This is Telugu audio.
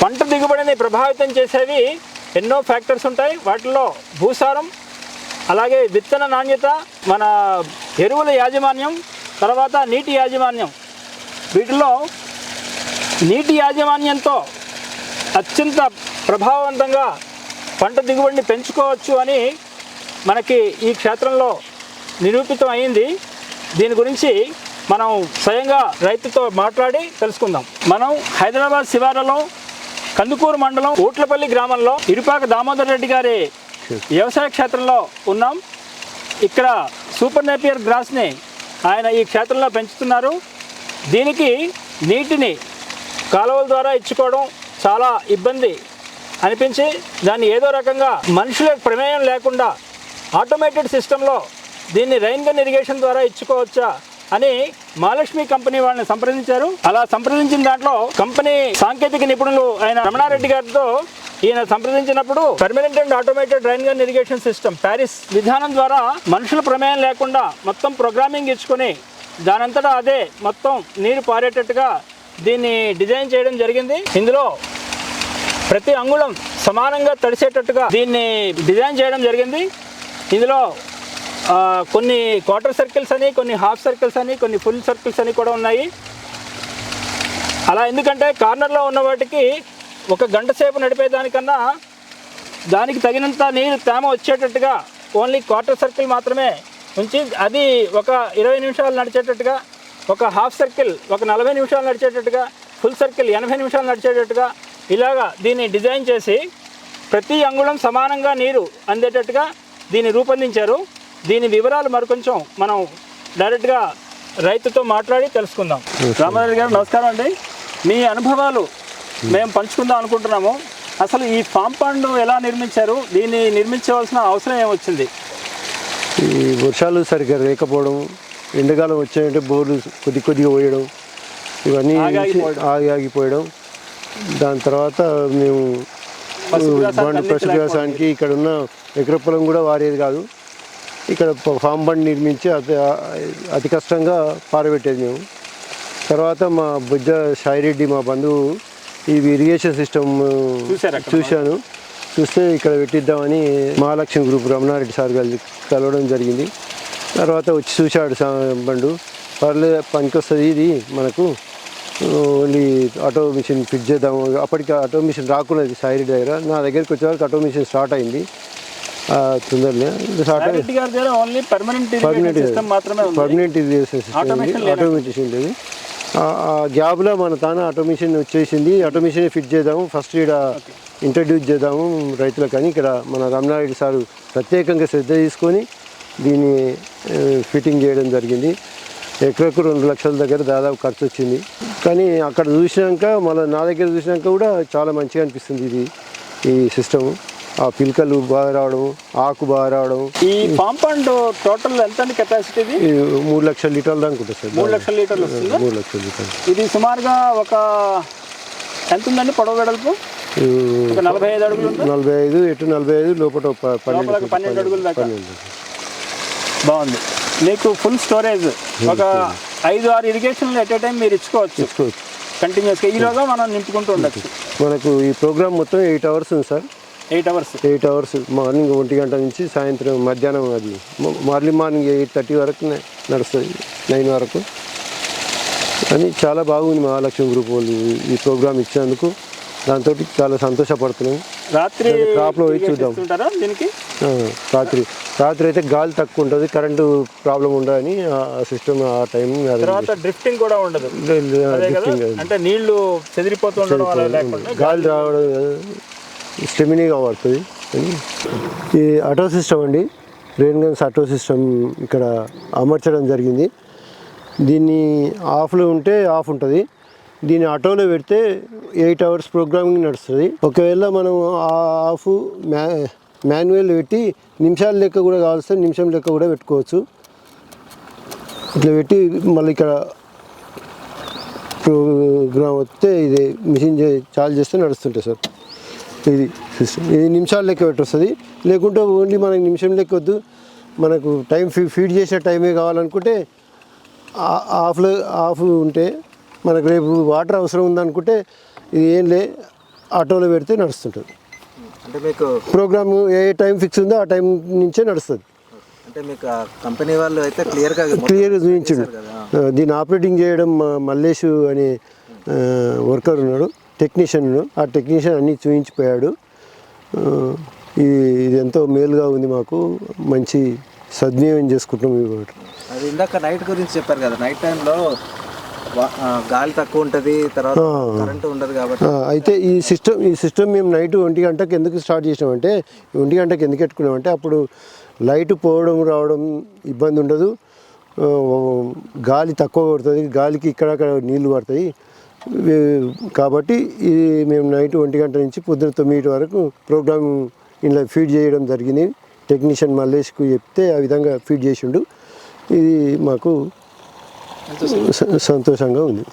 పంట దిగుబడిని ప్రభావితం చేసేవి ఎన్నో ఫ్యాక్టర్స్ ఉంటాయి. వాటిల్లో భూసారం, అలాగే విత్తన నాణ్యత, మన ఎరువుల యాజమాన్యం, తర్వాత నీటి యాజమాన్యం. వీటిలో నీటి యాజమాన్యంతో అత్యంత ప్రభావవంతంగా పంట దిగుబడిని పెంచుకోవచ్చు అని మనకి ఈ క్షేత్రంలో నిరూపితం అయింది. దీని గురించి మనం స్వయంగా రైతుతో మాట్లాడి తెలుసుకుందాం. మనం హైదరాబాద్ శివారులో కందుకూరు మండలం ఊట్లపల్లి గ్రామంలో ఇరుపాక దామోదర్ రెడ్డి గారి వ్యవసాయ క్షేత్రంలో ఉన్నాం. ఇక్కడ సూపర్ నేపియర్ గ్రాస్ని ఆయన ఈ క్షేత్రంలో పెంచుతున్నారు. దీనికి నీటిని కాలువల ద్వారా ఇచ్చుకోవడం చాలా ఇబ్బంది అనిపించి దాన్ని ఏదో రకంగా మనుషుల ప్రమేయం లేకుండా ఆటోమేటెడ్ సిస్టంలో దీన్ని రైన్ గన్ ఇరిగేషన్ ద్వారా ఇచ్చుకోవచ్చా అని మహాలక్ష్మి కంపెనీ వాళ్ళని సంప్రదించారు. అలా సంప్రదించిన దాంట్లో కంపెనీ సాంకేతిక నిపుణులు అయిన రమణారెడ్డి గారితో ఈయన సంప్రదించినప్పుడు permanent and automated rain gun irrigation system ప్యారిస్ విధానం ద్వారా మనుషుల ప్రమేయం లేకుండా మొత్తం ప్రోగ్రామింగ్ ఇచ్చుకొని దానంతటా అదే మొత్తం నీరు పారేటట్టుగా దీన్ని డిజైన్ చేయడం జరిగింది. ఇందులో ప్రతి అంగుళం సమానంగా తడిసేటట్టుగా దీన్ని డిజైన్ చేయడం జరిగింది. ఇందులో కొన్ని క్వార్టర్ సర్కిల్స్ అని, కొన్ని హాఫ్ సర్కిల్స్ అని, కొన్ని ఫుల్ సర్కిల్స్ అని కూడా ఉన్నాయి. అలా ఎందుకంటే కార్నర్లో ఉన్న వాటికి ఒక గంట సేపు నడిపేదానికన్నా దానికి తగినంత నీరు తేమ వచ్చేటట్టుగా ఓన్లీ క్వార్టర్ సర్కిల్ మాత్రమే ఉంచి అది ఒక 20 నిమిషాలు నడిచేటట్టుగా, ఒక హాఫ్ సర్కిల్ ఒక 40 నిమిషాలు నడిచేటట్టుగా, ఫుల్ సర్కిల్ 80 నిమిషాలు నడిచేటట్టుగా ఇలాగా దీన్ని డిజైన్ చేసి ప్రతి అంగుళం సమానంగా నీరు అందేటట్టుగా దీన్ని రూపొందించారు. దీని వివరాలు మరికొంచెం మనం డైరెక్ట్గా రైతుతో మాట్లాడి తెలుసుకుందాం. రామారెడ్డి గారు నమస్కారం అండి. మీ అనుభవాలు మేము పంచుకుందాం అనుకుంటున్నాము. అసలు ఈ ఫామ్ పాండ్ ఎలా నిర్మించారు? దీన్ని నిర్మించవలసిన అవసరం ఏమొచ్చింది? ఈ వర్షాలు సరిగ్గా లేకపోవడం, ఎండాకాలం వచ్చాయంటే బోర్లు కొద్దిగా పోయడం, ఇవన్నీ ఆగిపోయడం. దాని తర్వాత మేము పశు వ్యవసాయానికి ఇక్కడ ఉన్న ఎకర పొలం కూడా వారేది కాదు. ఇక్కడ ఫామ్ బండ్ నిర్మించి అతి కష్టంగా పారబెట్టేది మేము. తర్వాత మా బుజ్జ సాయిరెడ్డి మా బంధువు ఈ ఇరిగేషన్ సిస్టమ్ చూస్తే ఇక్కడ పెట్టిద్దామని మహాలక్ష్మి గ్రూప్ రమణారెడ్డి సార్ గారు కలవడం జరిగింది. తర్వాత వచ్చి చూశాడు బండు, పర్లేదు పనికొస్తుంది ఇది మనకు, ఓన్లీ ఆటో మిషన్ ఫిట్ చేద్దాము. అప్పటికి ఆటో మిషన్ రాకున్నది సాయిరెడ్డి దగ్గర. నా దగ్గరికి వచ్చేవారికి ఆటో మిషన్ స్టార్ట్ అయింది తొందరనే. పర్మనెంట్ ఇరిగేషన్ సిస్టమ్ ఆటోమేషన్ లేదు. ఆ గ్యాప్లో మన తాను ఆటోమేషన్ వచ్చేసింది. ఆటోమేషన్ ఫిట్ చేద్దాము, ఫస్ట్ ఇక్కడ ఇంట్రడ్యూస్ చేద్దాము రైతులకు అని ఇక్కడ మన రమణారెడ్డి సారు ప్రత్యేకంగా శ్రద్ధ తీసుకొని దీన్ని ఫిట్టింగ్ చేయడం జరిగింది. ఎకరకు 2 లక్షల దగ్గర దాదాపు ఖర్చు వచ్చింది. కానీ అక్కడ చూసినాక మళ్ళీ నా దగ్గర చూసినాక కూడా చాలా మంచిగా అనిపిస్తుంది ఇది ఈ సిస్టము. ఆ పిలకలు బాగా రావడం, ఆకు బాగా రావడం. ఈ ఫామ్ పాండ్ టోటల్ ఎంత కెపాసిటీ? 3 లక్షల లీటర్లు అనుకుంటా సార్. 3 లక్షల లీటర్లు వస్తుంది. 3 లక్షల లీటర్లు. ఇది సుమారుగా ఒక ఎంత ఉందండి పొడవు వెడల్పు? 45 అడుగులు. 45 ఎటు 45 లోపల 12 అడుగుల దాకా. బాగుంది. మీకు ఫుల్ స్టోరేజ్ ఒక 5-6 ఇరిగేషన్లు ఎట్ ఏ టైం మీరు ఇచ్చుకోవచ్చు కంటిన్యూస్గా. ఈలోగా మనం నింపుకుంటూ ఉండొచ్చు. మనకు ఈ ప్రోగ్రామ్ మొత్తం 8 అవర్స్ ఉంది సార్. 8 అవర్స్ మార్నింగ్ 1 గంట నుంచి సాయంత్రం మధ్యాహ్నం, అది మార్నింగ్ 8:30 వరకు నడుస్తుంది, 9 వరకు. అని చాలా బాగుంది మహాలక్ష్మి గ్రూప్ వాళ్ళు ఈ ప్రోగ్రామ్ ఇచ్చినందుకు. దాంతో చాలా సంతోషపడుతున్నాం. రాత్రి క్రాప్లో పోయి చూద్దాం. రాత్రి అయితే గాలి తక్కువ ఉంటుంది, కరెంటు ప్రాబ్లం ఉండదని ఆ సిస్టమ్ ఆ టైం. డ్రిఫ్టింగ్ కూడా ఉండదు, అంటే నీళ్లు చెదిరిపోతూ గాలి రావడం స్టెమినీగా పడుతుంది. ఈ ఆటో సిస్టమ్ అండి, రెయిన్ గన్స్ ఆటో సిస్టమ్ ఇక్కడ అమర్చడం జరిగింది. దీన్ని ఆఫ్లో ఉంటే ఆఫ్ ఉంటుంది, దీన్ని ఆటోలో పెడితే 8 అవర్స్ ప్రోగ్రామింగ్ నడుస్తుంది. ఒకవేళ మనం ఆఫ్ మాన్యువల్ పెట్టి నిమిషాల లెక్క కూడా కావాల్సి నిమిషం లెక్క కూడా పెట్టుకోవచ్చు. ఇట్లా పెట్టి మళ్ళీ ఇక్కడ ప్రోగ్రామ్ వస్తే ఇది మిషన్ చార్జ్ చేస్తే నడుస్తుంటుంది సార్. ఇది సిస్టమ్ ఇది నిమిషాల లెక్క పెట్టొస్తుంది. లేకుంటే ఓన్లీ మనకి నిమిషం లెక్క వద్దు, మనకు టైం ఫీడ్ చేసే టైమే కావాలనుకుంటే ఆఫ్ ఉంటే, మనకు రేపు వాటర్ అవసరం ఉందనుకుంటే ఇది ఏం లే ఆటోలో పెడితే నడుస్తుంటుంది. అంటే మీకు ప్రోగ్రామ్ ఏ టైం ఫిక్స్ ఉందో ఆ టైం నుంచే నడుస్తుంది. అంటే మీకు కంపెనీ వాళ్ళు అయితే క్లియర్గా చూపించాడు. దీన్ని ఆపరేటింగ్ చేయడం మల్లేష్ అనే వర్కర్ ఉన్నాడు, టెక్నీషియన్ ఉన్నాడు. ఆ టెక్నీషియన్ అన్నీ చూపించిపోయాడు. ఇది ఎంతో మేలుగా ఉంది, మాకు మంచి సద్వినియోగం చేసుకుంటాం. అది ఇందాక నైట్ గురించి చెప్పారు కదా, నైట్ టైంలో గాలి తక్కువ ఉంటుంది, తర్వాత కరెంటు ఉండదు కాబట్టి. అయితే ఈ సిస్టమ్ మేము నైట్ 1 గంటకి ఎందుకు స్టార్ట్ చేసినామంటే, 1 గంటకి ఎందుకు పెట్టుకున్నామంటే అప్పుడు లైట్ పోవడం రావడం ఇబ్బంది ఉండదు, గాలి తక్కువ పడుతుంది, గాలికి ఇక్కడక్కడ నీళ్లు పడతాయి. కాబట్టి మేము నైట్ 1 గంట నుంచి పొద్దున 9 వరకు ప్రోగ్రామ్ ఇలా ఫీడ్ చేయడం జరిగింది. టెక్నీషియన్ మల్లేష్కు చెప్తే ఆ విధంగా ఫీడ్ చేసిండు. ఇది మాకు సంతోషంగా ఉంది.